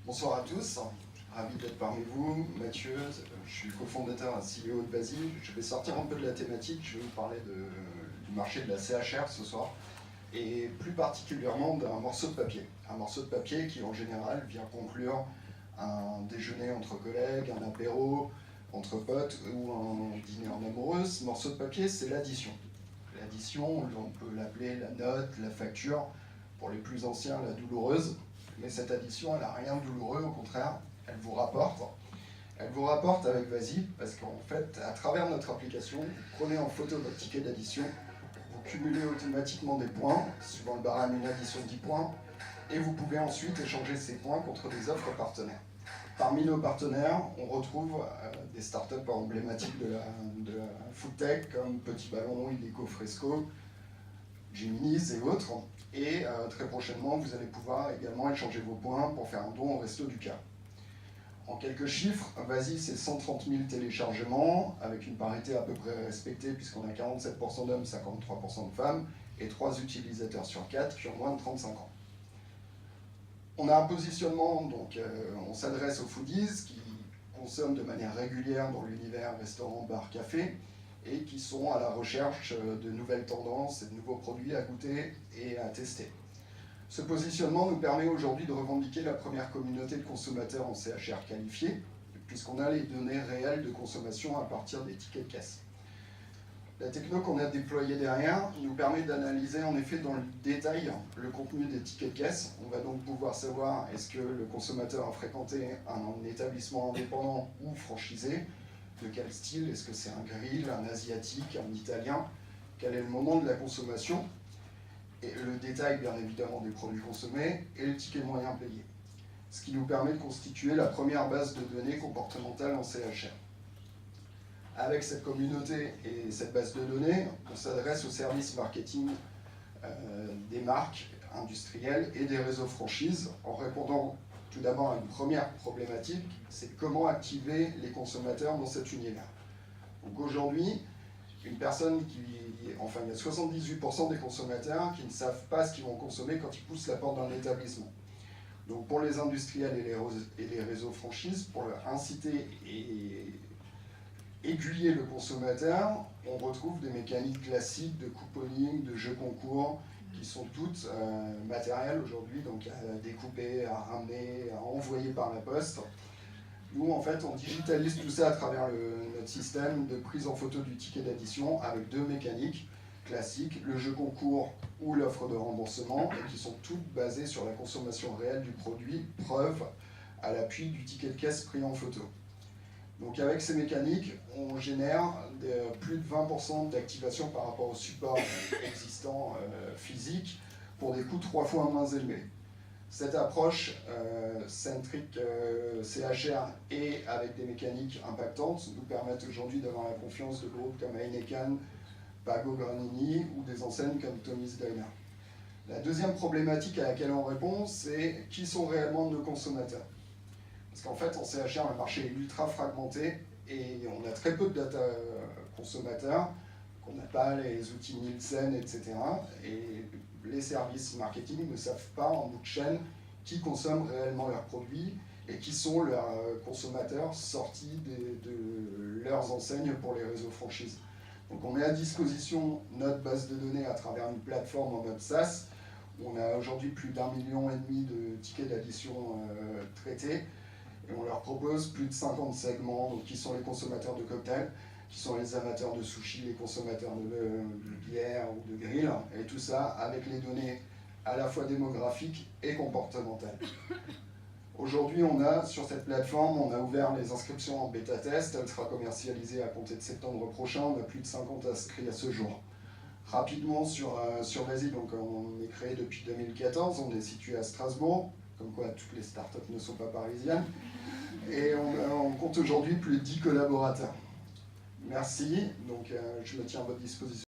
Bonsoir à tous, ravi d'être parmi vous. Mathieu, je suis cofondateur et CEO de Basile. Je vais sortir un peu de la thématique, je vais vous parler du marché de la CHR ce soir, et plus particulièrement d'un morceau de papier. Un morceau de papier qui en général vient conclure un déjeuner entre collègues, un apéro entre potes ou un dîner en amoureuse. Ce morceau de papier, c'est l'addition. L'addition, on peut l'appeler la note, la facture, pour les plus anciens, la douloureuse. Mais cette addition, elle n'a rien de douloureux, au contraire, elle vous rapporte. Elle vous rapporte avec Vasile, parce qu'en fait, à travers notre application, vous prenez en photo votre ticket d'addition, vous cumulez automatiquement des points, suivant le barème une addition de 10 points, et vous pouvez ensuite échanger ces points contre des offres partenaires. Parmi nos partenaires, on retrouve des startups emblématiques de la food tech, comme Petit Ballon, Illico Fresco, Geminis et autres. Et très prochainement, vous allez pouvoir également échanger vos points pour faire un don au Resto du Cœur. En quelques chiffres, Vasile, c'est 130 000 téléchargements, avec une parité à peu près respectée, puisqu'on a 47% d'hommes, 53% de femmes, et 3 utilisateurs sur 4 qui ont moins de 35 ans. On a un positionnement, donc on s'adresse aux foodies qui consomment de manière régulière dans l'univers restaurant, bar, café, et qui sont à la recherche de nouvelles tendances et de nouveaux produits à goûter et à tester. Ce positionnement nous permet aujourd'hui de revendiquer la première communauté de consommateurs en CHR qualifiés, puisqu'on a les données réelles de consommation à partir des tickets de caisse. La techno qu'on a déployée derrière nous permet d'analyser en effet dans le détail le contenu des tickets de caisse. On va donc pouvoir savoir est-ce que le consommateur a fréquenté un établissement indépendant ou franchisé, de quel style, est-ce que c'est un grill, un asiatique, un italien, quel est le moment de la consommation, et le détail bien évidemment des produits consommés et le ticket moyen payé. Ce qui nous permet de constituer la première base de données comportementale en CHR. Avec cette communauté et cette base de données, on s'adresse au service marketing des marques industrielles et des réseaux franchises en répondant tout d'abord à une première problématique, c'est comment activer les consommateurs dans cet univers. Donc aujourd'hui, une personne il y a 78% des consommateurs qui ne savent pas ce qu'ils vont consommer quand ils poussent la porte d'un établissement. Donc pour les industriels et les réseaux franchises, pour inciter et aiguiller le consommateur, on retrouve des mécaniques classiques de couponing, de jeux concours, qui sont toutes matérielles aujourd'hui, donc à découper, à ramener, à envoyer par la poste. Nous, en fait, on digitalise tout ça à travers notre système de prise en photo du ticket d'addition avec 2 mécaniques classiques, le jeu concours ou l'offre de remboursement, et qui sont toutes basées sur la consommation réelle du produit, preuve à l'appui du ticket de caisse pris en photo. Donc avec ces mécaniques, on génère plus de 20% d'activation par rapport au support existant physique pour des coûts 3 fois moins élevés. Cette approche centrique CHR et avec des mécaniques impactantes nous permettent aujourd'hui d'avoir la confiance de groupes comme Heineken, Pago Granini ou des enseignes comme Tommy's Diner. La deuxième problématique à laquelle on répond, c'est qui sont réellement nos consommateurs. Parce qu'en fait, en CHR, le marché est ultra fragmenté et on a très peu de data consommateurs, qu'on n'a pas les outils Nielsen, etc. Et les services marketing ne savent pas en bout de chaîne qui consomment réellement leurs produits et qui sont leurs consommateurs sortis de leurs enseignes pour les réseaux franchises. Donc on met à disposition notre base de données à travers une plateforme en mode SaaS. On a aujourd'hui plus d'1,5 million de tickets d'addition traités. Et on leur propose plus de 50 segments, donc qui sont les consommateurs de cocktails, qui sont les amateurs de sushi, les consommateurs de bière ou de grill, et tout ça avec les données à la fois démographiques et comportementales. Aujourd'hui, on a sur cette plateforme, on a ouvert les inscriptions en bêta-test, elle sera commercialisée à compter de septembre prochain, on a plus de 50 inscrits à ce jour. Rapidement sur Vasile, donc on est créé depuis 2014, on est situé à Strasbourg, comme quoi toutes les startups ne sont pas parisiennes, et on compte aujourd'hui plus de 10 collaborateurs. Merci, donc je me tiens à votre disposition.